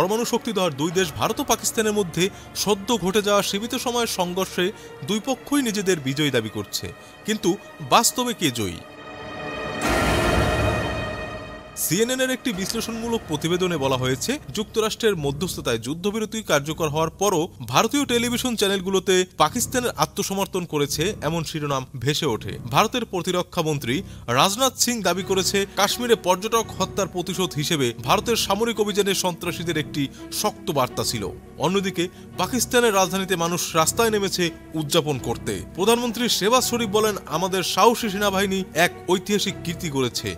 পরমাণু শক্তিধর দুই দেশ ভারত ও পাকিস্তানের মধ্যে সদ্য ঘটে যাওয়া সীমিত সময়ের সংঘর্ষে দুই পক্ষই নিজেদের বিজয় দাবি করছে, কিন্তু বাস্তবে কে জয়ী? সিএনএনের একটি বিশ্লেষণমূলক প্রতিবেদনে বলা হয়েছে, যুক্তরাষ্ট্রের মধ্যস্থতায় যুদ্ধবিরতি কার্যকর হওয়ার পরও ভারতীয় টেলিভিশন চ্যানেলগুলোতে পাকিস্তানের আত্মসমর্থন করেছে এমন শিরোনাম ভেসে ওঠে। ভারতের প্রতিরক্ষা মন্ত্রী রাজনাথ সিং দাবি করেছে, কাশ্মীরে পর্যটক হত্যার প্রতিশোধ হিসেবে ভারতের সামরিক অভিযানে সন্ত্রাসীদের একটি শক্ত বার্তা ছিল। অন্যদিকে পাকিস্তানের রাজধানীতে মানুষ রাস্তায় নেমেছে উদযাপন করতে। প্রধানমন্ত্রী শেহবাজ শরীফ বলেন, আমাদের সাহসী সেনাবাহিনী এক ঐতিহাসিক কীর্তি করেছে।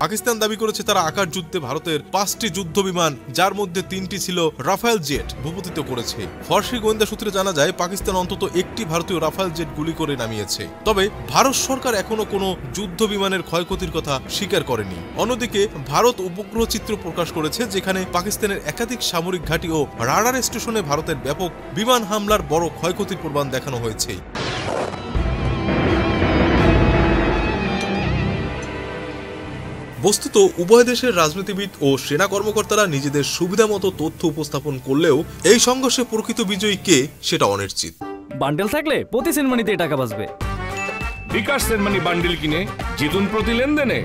পাকিস্তান দাবি করেছে তারা আকাশ যুদ্ধে ভারতের 5টি যুদ্ধ বিমান, যার মধ্যে 3টি ছিল রাফায়েল জেট, ভূপাতিত করেছে। ফরাসি গোয়েন্দা সূত্রে জানা যায়, পাকিস্তান অন্তত একটি ভারতীয় রাফায়েল জেট গুলি করে নামিয়েছে। তবে ভারত সরকার এখনো কোনো যুদ্ধ বিমানের ক্ষয়ক্ষতির কথা স্বীকার করেনি। অন্যদিকে ভারত উপগ্রহ চিত্র প্রকাশ করেছে, যেখানে পাকিস্তানের একাধিক সামরিক ঘাঁটি ও রাডার স্টেশনে ভারতের ব্যাপক বিমান হামলার বড় ক্ষয়ক্ষতির প্রমাণ দেখানো হয়েছে। বস্তুত উভয় দেশের রাজনীতিবিদ ও সেনা কর্মকর্তারা নিজেদের সুবিধামতো তথ্য উপস্থাপন করলেও এই সংঘর্ষে প্রকৃত বিজয়ী কে সেটা অনিশ্চিত। বান্ডেল থাকলে প্রতি সেনমানিতে টাকা বাঁচবে। বিকাশ সেনমানি বান্ডেল কিনে জিতুন প্রতি লেনদেনে।